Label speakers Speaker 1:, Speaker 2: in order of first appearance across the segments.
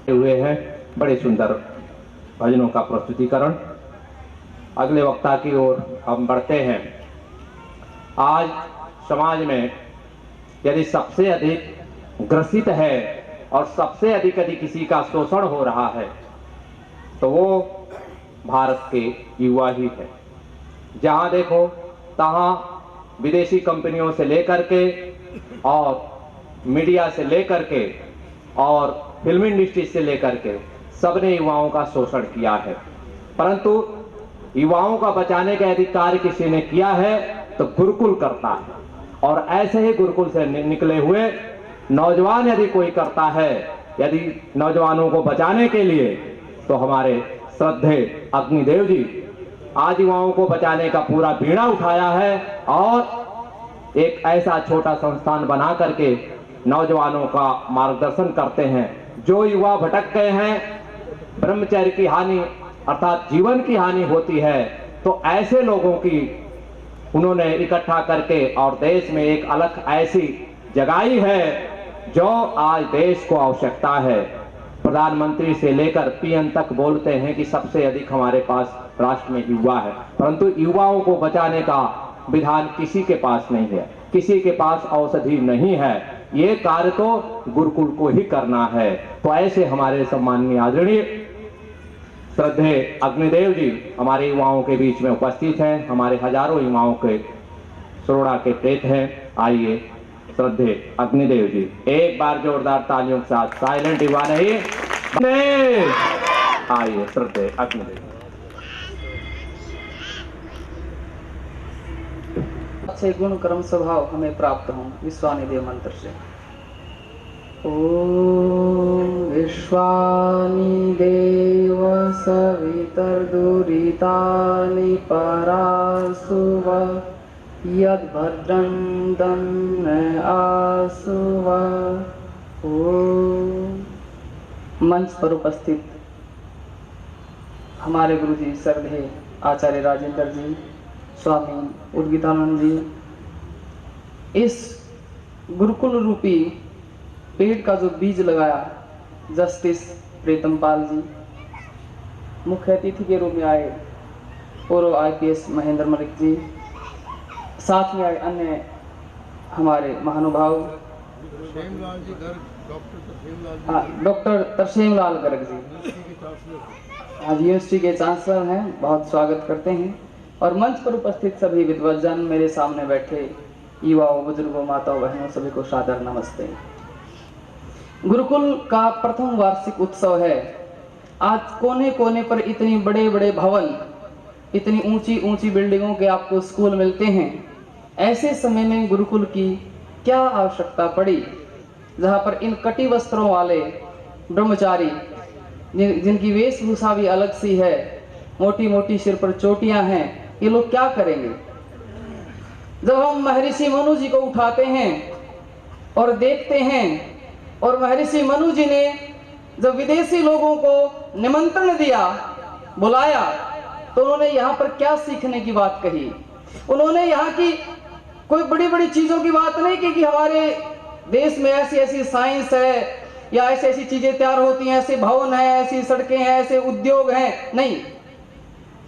Speaker 1: हुए हैं बड़े सुंदर भजनों का प्रस्तुतिकरण। अगले वक्ता की ओर हम बढ़ते हैं। आज समाज में यदि सबसे अधिक ग्रसित है और सबसे अधिक यदि किसी का शोषण हो रहा है तो वो भारत के युवा ही है। जहां देखो तहां विदेशी कंपनियों से लेकर के और मीडिया से लेकर के और फिल्म इंडस्ट्री से लेकर के सबने युवाओं का शोषण किया है, परंतु युवाओं का बचाने का यदि कार्य किसी ने किया है तो गुरुकुल करता है। और ऐसे ही गुरुकुल से निकले हुए नौजवान यदि कोई करता है यदि नौजवानों को बचाने के लिए, तो हमारे श्रद्धे अग्निदेव जी आज युवाओं को बचाने का पूरा बीड़ा उठाया है और एक ऐसा छोटा संस्थान बना करके नौजवानों का मार्गदर्शन करते हैं। जो युवा भटक गए हैं, ब्रह्मचर्य की हानि अर्थात जीवन की हानि होती है, तो ऐसे लोगों की उन्होंने इकट्ठा करके और देश में एक अलग ऐसी जगाई है जो आज देश को आवश्यकता है। प्रधानमंत्री से लेकर पीएम तक बोलते हैं कि सबसे अधिक हमारे पास राष्ट्र में युवा है, परंतु युवाओं को बचाने का विधान किसी के पास नहीं है, किसी के पास औषधि नहीं है। ये कार्य तो गुरुकुल को ही करना है। तो ऐसे हमारे सम्माननीय आदरणीय श्रद्धे अग्निदेव जी हमारे युवाओं के बीच में उपस्थित हैं। हमारे हजारों युवाओं के श्रोणा के प्रेत हैं। आइए श्रद्धे अग्निदेव जी एक बार जोरदार तालियों के साथ, साइलेंट युवा नहीं, आइए श्रद्धे अग्निदेव।
Speaker 2: अच्छे गुण कर्म स्वभाव हमें प्राप्त हों विश्वानिदेव मंत्र से। ओम विश्वानिदेव सवितर्दुरितानि परासुव यद्भद्रं दन्न आसुव। मंच पर उपस्थित हमारे गुरुजी श्रद्धेय आचार्य राजेंद्र जी, स्वामी उद्गीतानंद जी, इस गुरुकुल रूपी पेड़ का जो बीज लगाया जस्टिस प्रीतमपाल जी, मुख्य अतिथि के रूप में आए पूर्व IPS महेंद्र मलिक जी, साथ में आए अन्य हमारे महानुभाव डॉक्टर तरसेम लाल गर्ग जी, आज यूनिवर्सिटी के चांसलर हैं, बहुत स्वागत करते हैं। और मंच पर उपस्थित सभी विद्वजन, मेरे सामने बैठे युवाओं, बुजुर्गों, माताओं, बहनों, सभी को सादर नमस्ते। गुरुकुल का प्रथम वार्षिक उत्सव है। आज कोने कोने पर इतनी बड़े बड़े भवन, इतनी ऊंची ऊंची बिल्डिंगों के आपको स्कूल मिलते हैं। ऐसे समय में गुरुकुल की क्या आवश्यकता पड़ी, जहां पर इन कटी वस्त्रों वाले ब्रह्मचारी जिनकी वेशभूषा भी अलग सी है, मोटी मोटी सिर पर चोटियां हैं, ये लोग क्या करेंगे। जब हम महर्षि मनु जी को उठाते हैं और देखते हैं, और महर्षि मनु जी ने जब विदेशी लोगों को निमंत्रण दिया, बुलाया, तो उन्होंने यहाँ पर क्या सीखने की बात कही। उन्होंने यहाँ की कोई बड़ी बड़ी चीजों की बात नहीं की कि हमारे देश में ऐसी ऐसी साइंस है या ऐसी ऐसी चीजें तैयार होती हैं, ऐसे भवन है, ऐसी सड़कें हैं, ऐसे उद्योग हैं, नहीं।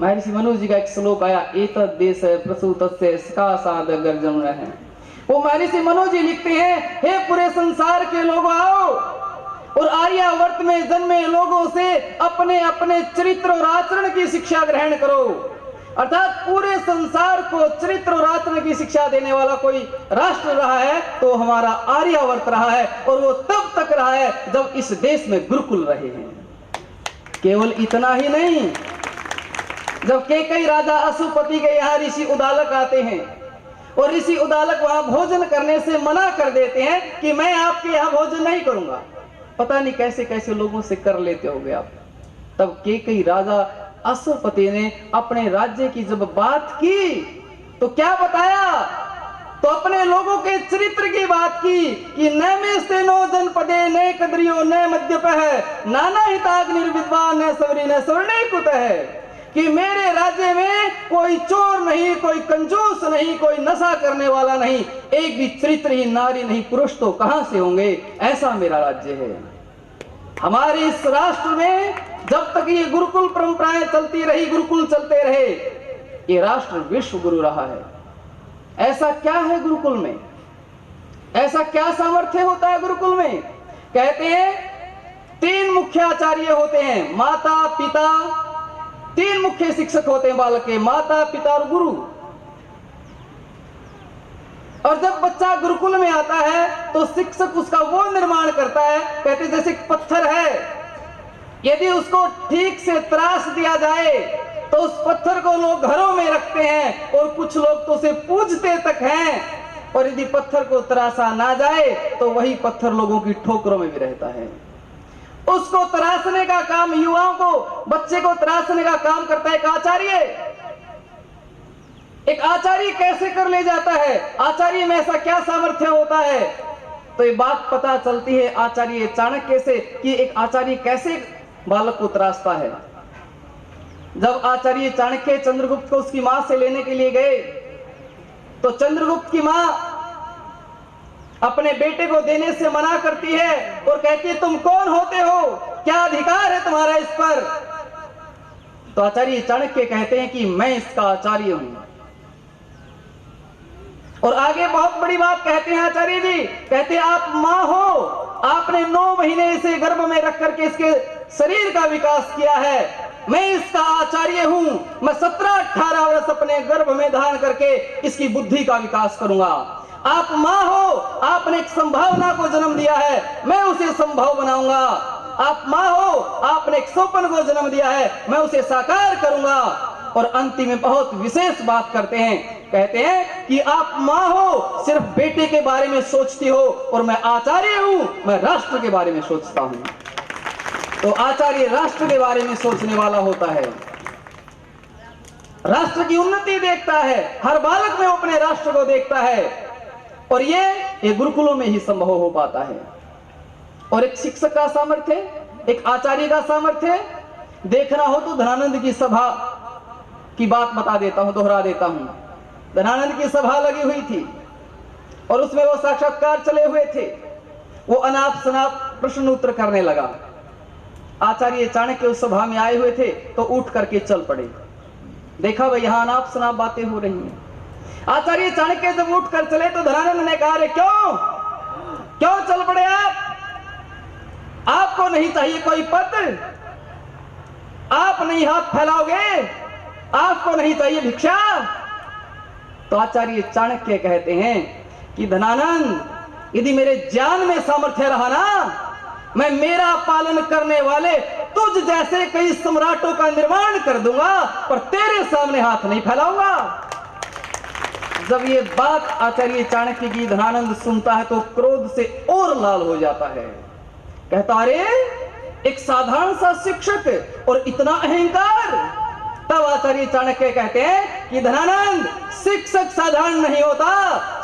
Speaker 2: महर्षि मनु जी का एक श्लोक आया, एतद् देश प्रसूतस्य स्कासाद गर्जन है। वो महर्षि मनु जी लिखते हैं, हे पूरे संसार के लोग आओ और आर्यावर्त में जन्मे लोगों से अपने अपने चरित्र और आचरण की शिक्षा ग्रहण करो। अर्थात पूरे संसार को चरित्र और आचरण की शिक्षा देने वाला कोई राष्ट्र रहा है तो हमारा आर्यावर्त रहा है, और वो तब तक रहा है जब इस देश में गुरुकुल रहे हैं। केवल इतना ही नहीं, जब कई राजा अशुपति के यहाँ ऋषि उदालक आते हैं और ऋषि उदालक वहां भोजन करने से मना कर देते हैं कि मैं आपके यहाँ भोजन नहीं करूंगा, पता नहीं कैसे कैसे लोगों से कर लेते होगे आप। तब कई राजा अशुपति ने अपने राज्य की जब बात की तो क्या बताया, तो अपने लोगों के चरित्र की बात की कि न में स्तेनो जनपदे न कद्रियो न मद्यप है नाना हिताग्निर्विद्वान न सवरी न स्वर्णिकुत है, कि मेरे राज्य में कोई चोर नहीं, कोई कंजूस नहीं, कोई नशा करने वाला नहीं, एक भी चरित्रहीन नारी नहीं, पुरुष तो कहां से होंगे, ऐसा मेरा राज्य है। हमारे इस राष्ट्र में जब तक ये गुरुकुल परंपराएं चलती रही, गुरुकुल चलते रहे, ये राष्ट्र विश्व गुरु रहा है। ऐसा क्या है गुरुकुल में, ऐसा क्या सामर्थ्य होता है गुरुकुल में? कहते हैं 3 मुख्य आचार्य होते हैं, माता पिता, 3 मुख्य शिक्षक होते हैं बालक के, माता पिता और गुरु। और जब बच्चा गुरुकुल में आता है तो शिक्षक उसका वो निर्माण करता है, कहते जैसे पत्थर है, यदि उसको ठीक से त्रास दिया जाए तो उस पत्थर को लोग घरों में रखते हैं और कुछ लोग तो उसे पूजते तक हैं, और यदि पत्थर को तराशा ना जाए तो वही पत्थर लोगों की ठोकरों में भी रहता है। उसको तराशने का काम, युवाओं को, बच्चे को तराशने का काम करता है एक आचार्य। एक आचार्य कैसे कर ले जाता है, आचार्य में ऐसा क्या सामर्थ्य होता है? तो ये बात पता चलती है आचार्य चाणक्य से कि एक आचार्य कैसे बालक को तराशता है। जब आचार्य चाणक्य चंद्रगुप्त को उसकी मां से लेने के लिए गए तो चंद्रगुप्त की मां अपने बेटे को देने से मना करती है और कहती है तुम कौन होते हो, क्या अधिकार है तुम्हारा इस पर? तो आचार्य चाणक्य कहते हैं कि मैं इसका आचार्य हूं। और आगे बहुत बड़ी बात कहते हैं आचार्य जी, कहते हैं आप मां हो, आपने 9 महीने इसे गर्भ में रख करके इसके शरीर का विकास किया है, मैं इसका आचार्य हूं, मैं 17-18 वर्ष अपने गर्भ में धारण करके इसकी बुद्धि का विकास करूंगा। आप मां हो, आपने एक संभावना को जन्म दिया है, मैं उसे संभव बनाऊंगा। आप मां हो, आपने एक स्वप्न को जन्म दिया है, मैं उसे साकार करूंगा। और अंतिम में बहुत विशेष बात करते हैं, कहते हैं कि आप मां हो, सिर्फ बेटे के बारे में सोचती हो, और मैं आचार्य हूं, मैं राष्ट्र के बारे में सोचता हूं। तो आचार्य राष्ट्र के बारे में सोचने वाला होता है, राष्ट्र की उन्नति देखता है, हर बालक में अपने राष्ट्र को देखता है, और ये गुरुकुलों में ही संभव हो पाता है। और एक शिक्षक का सामर्थ्य, एक आचार्य का सामर्थ्य देखना हो तो धनानंद की सभा की बात बता देता हूं, दोहरा देता हूं। धनानंद की सभा लगी हुई थी और उसमें वो साक्षात्कार चले हुए थे, वो अनाप शनाप प्रश्न उत्तर करने लगा। आचार्य चाणक्य उस सभा में आए हुए थे तो उठ करके चल पड़े, देखा भाई यहां अनाप शनाप बातें हो रही हैं। आचार्य चाणक्य जब उठ कर चले तो धनानंद ने कहा, क्यों चल पड़े आपको नहीं चाहिए कोई पद? आप नहीं हाथ फैलाओगे? आपको नहीं चाहिए भिक्षा? तो आचार्य चाणक्य कहते हैं कि धनानंद, यदि मेरे ज्ञान में सामर्थ्य रहा ना, मैं मेरा पालन करने वाले तुझ जैसे कई सम्राटों का निर्माण कर दूंगा, पर तेरे सामने हाथ नहीं फैलाऊंगा। जब ये बात आचार्य चाणक्य की धनानंद सुनता है तो क्रोध से और लाल हो जाता है, कहता अरे एक साधारण सा शिक्षक और इतना अहंकार। तब आचार्य चाणक्य कहते हैं कि धनानंद, शिक्षक साधारण नहीं होता,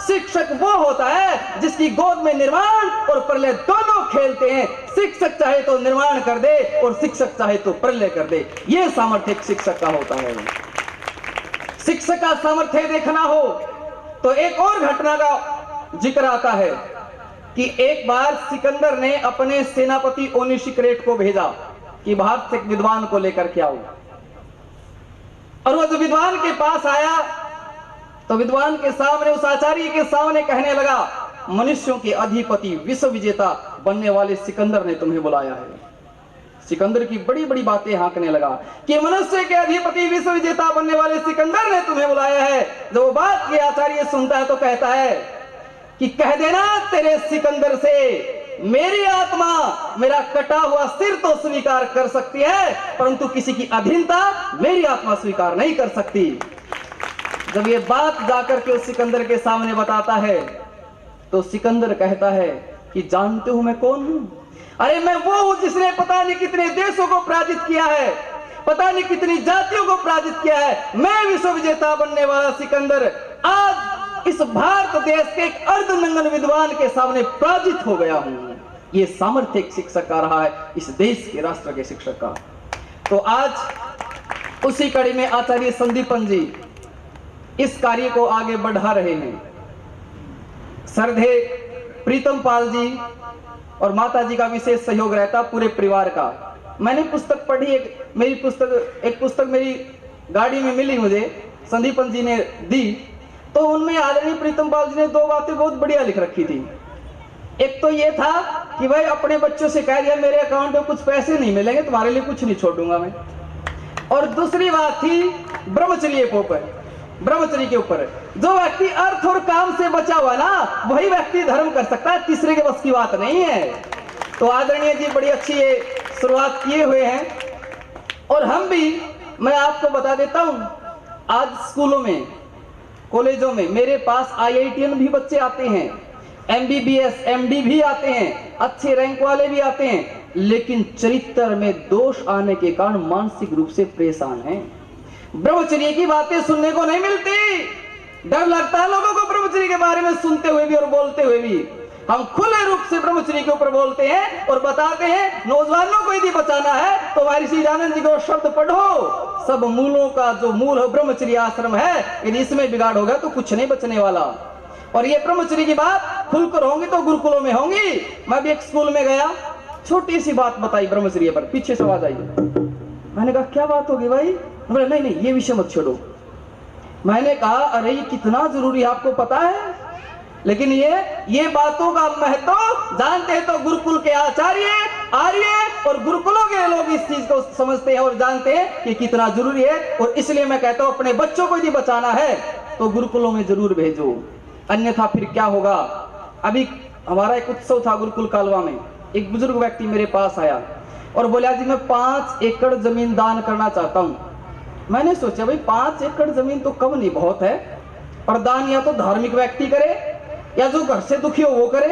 Speaker 2: शिक्षक वो होता है जिसकी गोद में निर्माण और प्रलय दोनों खेलते हैं। शिक्षक चाहे तो निर्माण कर दे और शिक्षक चाहे तो प्रलय कर दे, ये सामर्थ्य एक शिक्षक का होता है। शिक्षक का सामर्थ्य देखना हो तो एक और घटना का जिक्र आता है कि एक बार सिकंदर ने अपने सेनापति ओनिशिक्रेट को भेजा कि भारत से एक विद्वान को लेकर के आओ। और वो जब विद्वान के पास आया तो विद्वान के सामने, उस आचार्य के सामने कहने लगा, मनुष्यों के अधिपति विश्व विजेता बनने वाले सिकंदर ने तुम्हें बुलाया है। सिकंदर की बड़ी बड़ी बातें हाँकने लगा कि मनुष्य के अधिपति विश्व विजेता बनने वाले सिकंदर ने तुम्हें बुलाया है। जब वो बात ये आचार्य सुनता है तो कहता है कि कह देना तेरे सिकंदर से, मेरी आत्मा मेरा कटा हुआ सिर तो स्वीकार कर सकती है, परंतु किसी की अधीनता मेरी आत्मा स्वीकार नहीं कर सकती। जब ये बात जाकर के उस सिकंदर के सामने बताता है तो सिकंदर कहता है कि जानते हो मैं कौन हूं? अरे मैं वो हूं जिसने पता नहीं कितने देशों को पराजित किया है, पता नहीं कितनी जातियों को पराजित किया है। मैं विश्व विजेता बनने वाला सिकंदर आज इस भारत देश के एक अर्धनंगन विद्वान के सामने पराजित हो गया हूं। ये सामर्थ्य एक शिक्षक का रहा है, इस देश के राष्ट्र के शिक्षक का। तो आज उसी कड़ी में आचार्य संदीपन जी इस कार्य को आगे बढ़ा रहे हैं। श्रद्धेय प्रीतम पाल जी और माता जी का विशेष सहयोग रहता पूरे परिवार का। मैंने पुस्तक पढ़ी, एक पुस्तक मेरी गाड़ी में मिली मुझे, संदीपन जी ने दी, तो उनमें आदरणीय प्रीतम पाल जी ने 2 बातें बहुत बढ़िया लिख रखी थी। एक तो ये था कि भाई अपने बच्चों से कह दिया मेरे अकाउंट में कुछ पैसे नहीं मिलेंगे, तुम्हारे लिए कुछ नहीं छोड़ूंगा मैं। और दूसरी बात थी ब्रह्मचर्य के ऊपर, ब्रह्मचर्य के ऊपर जो व्यक्ति अर्थ और काम से बचा हुआ ना, वही व्यक्ति धर्म कर सकता है, तीसरे के बस की बात नहीं है। तो आदरणीय जी बड़ी अच्छी ये शुरुआत किए हुए हैं। और हम भी, मैं आपको बता देता हूं, आज स्कूलों में, कॉलेजों में मेरे पास IITN भी बच्चे आते हैं, MBBS MD भी आते हैं, अच्छे रैंक वाले भी आते हैं, लेकिन चरित्र में दोष आने के कारण मानसिक रूप से परेशान हैं। ब्रह्मचर्य की बातें सुनने को नहीं मिलती। डर लगता है लोगों को ब्रह्मचर्य के बारे में सुनते हुए भी और बोलते हुए भी। हम खुले रूप से ब्रह्मचर्य के ऊपर बोलते हैं और बताते हैं नौजवानों को यदि बचाना है तो महर्षि दयानंद जी को शब्द पढ़ो, सब मूलों का जो मूल ब्रह्मचर्य आश्रम है, यदि इसमें बिगाड़ होगा तो कुछ नहीं बचने वाला। और ये ब्रह्मचर्य की बात खुलकर होंगी तो गुरुकुलों में होंगी। मैं भी एक स्कूल में गया, छोटी सी बात बताई ब्रह्मचर्य पर, पीछे से आवाज आई। मैंने कहा क्या बात होगी भाई? बोले नहीं ये विषय मत छोड़ो। मैंने कहा अरे ये कितना जरूरी है आपको पता है, लेकिन ये बातों का महत्व जानते हैं तो गुरुकुल के आचार्य आर्य और गुरुकुलों के लोग इस चीज को समझते हैं और जानते हैं कि कितना जरूरी है। और इसलिए मैं कहता हूं अपने बच्चों को यदि बचाना है तो गुरुकुलों में जरूर भेजो, अन्यथा फिर क्या होगा। अभी हमारा एक उत्सव था गुरुकुल कालवा में, एक बुजुर्ग व्यक्ति मेरे पास आया और बोला जी मैं 5 एकड़ जमीन दान करना चाहता हूं। मैंने सोचा भाई 5 एकड़ जमीन तो कम नहीं बहुत है, और दान या तो धार्मिक व्यक्ति करे या जो घर से दुखी हो वो करे।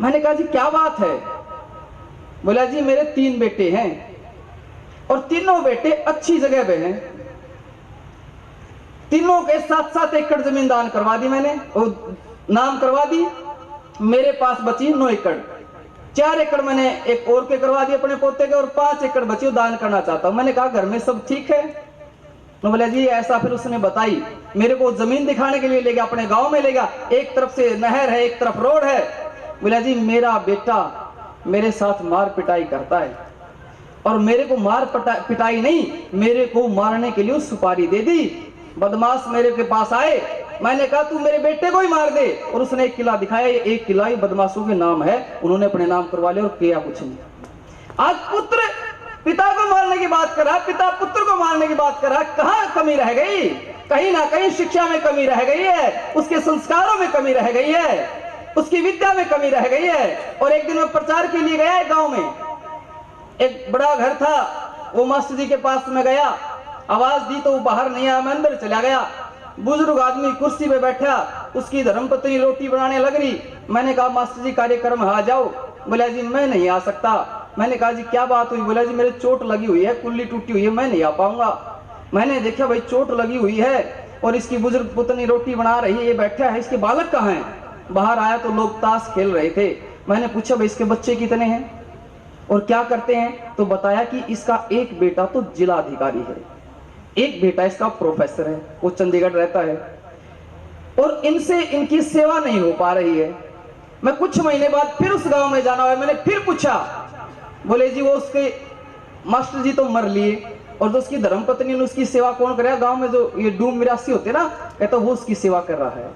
Speaker 2: मैंने कहा जी क्या बात है? बोला जी मेरे 3 बेटे हैं और तीनों बेटे अच्छी जगह पे हैं, तीनों के 7-7 एकड़ जमीन दान करवा दी मैंने, और नाम करवा दी। मेरे पास बची 9 एकड़, 4 एकड़ मैंने एक और के करवा दिए अपने पोते के, और 5 एकड़ बची दान करना चाहता हूं। मैंने कहा घर में सब ठीक है? तो बोला जी ऐसा। फिर उसने बताई, मेरे को जमीन दिखाने के लिए ले गया, अपने गांव में ले गया, एक तरफ से नहर है एक तरफ रोड है। बोला जी मेरा बेटा मेरे साथ मार पिटाई करता है, और मेरे को मार पिटाई नहीं, मेरे को मारने के लिए सुपारी दे दी। बदमाश मेरे के पास आए, मैंने कहा तू मेरे बेटे को ही मार दे, और उसने एक किला दिखाया, ये 1 किला ही बदमाशों के नाम है, उन्होंने अपने नाम करवा लिया और किया कुछ नहीं। आज पुत्र पिता को मारने की बात कर रहा, पिता पुत्र को मारने की बात कर रहा, कहां कमी रह गई? कहीं ना कहीं शिक्षा में कमी रह गई है, उसके संस्कारों में कमी रह गई है, उसकी विद्या में कमी रह गई है। और एक दिन मैं प्रचार के लिए गया गांव में, एक बड़ा घर था, वो मास्टर जी के पास में गया, आवाज दी तो वो बाहर नहीं आया, मैं अंदर चला गया। बुजुर्ग आदमी कुर्सी पे बैठा, उसकी धर्मपत्नी रोटी बनाने लग रही। मैंने कहा मास्टर जी कार्यक्रम आ जाओ। बोला जी मैं नहीं आ सकता। मैंने कहा जी क्या बात हुई? बोला जी मेरे चोट लगी हुई है, कुल्ली टूटी हुई है, मैं नहीं आ पाऊंगा। मैंने देखा भाई चोट लगी हुई है और इसकी बुजुर्ग पुतनी रोटी बना रही है, ये बैठा है, इसके बालक कहाँ हैं? बाहर आया तो लोग ताश खेल रहे थे। मैंने पूछा भाई इसके बच्चे कितने हैं और क्या करते हैं? तो बताया कि इसका एक बेटा तो जिला अधिकारी है, एक बेटा इसका प्रोफेसर है, वो चंडीगढ़ रहता है, और इनसे इनकी सेवा नहीं हो पा रही है। मैं कुछ महीने बाद फिर उस गांव में जाना हुआ, मैंने फिर पूछा। बोले जी वो उसके मास्टर जी तो मर लिए, और जो उसकी धर्मपत्नी ने उसकी सेवा कौन करेगा? गांव में जो ये डूम मिरासी होते ना, कहता वो उसकी सेवा कर रहा है।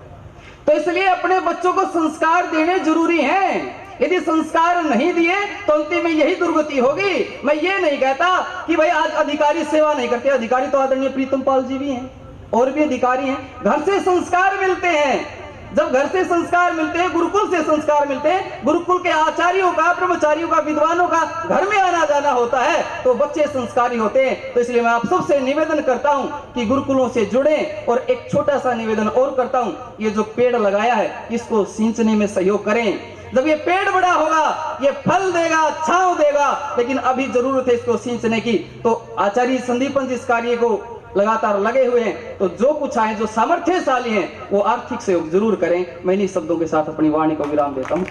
Speaker 2: तो इसलिए अपने बच्चों को संस्कार देने जरूरी हैं। यदि संस्कार नहीं दिए तो अंतिम में यही दुर्गति होगी। मैं ये नहीं कहता कि भाई आज अधिकारी सेवा नहीं करते, अधिकारी तो आदरणीय प्रीतम पाल जी भी हैं, और भी अधिकारी हैं। घर से संस्कार मिलते हैं, जब घर से संस्कार मिलते हैं, गुरुकुल से संस्कार मिलते हैं, गुरुकुल के आचार्यों का, ब्रह्मचारियों का, विद्वानों का घर में आना जाना होता है, तो बच्चे संस्कारी होते हैं। तो इसलिए मैं आप सबसे निवेदन करता हूं कि गुरुकुलों से जुड़ें। और एक छोटा सा निवेदन और करता हूं, ये जो पेड़ लगाया है इसको सींचने में सहयोग करें। जब ये पेड़ बड़ा होगा, ये फल देगा, छांव देगा, लेकिन अभी जरूरत है इसको सींचने की। तो आचार्य संदीपन जी इस कार्य को लगातार लगे हुए हैं, तो जो कुछ आए, जो सामर्थ्यशाली हैं, वो आर्थिक सहयोग जरूर करें। मैं इन्हीं शब्दों के साथ अपनी वाणी को विराम देता हूँ।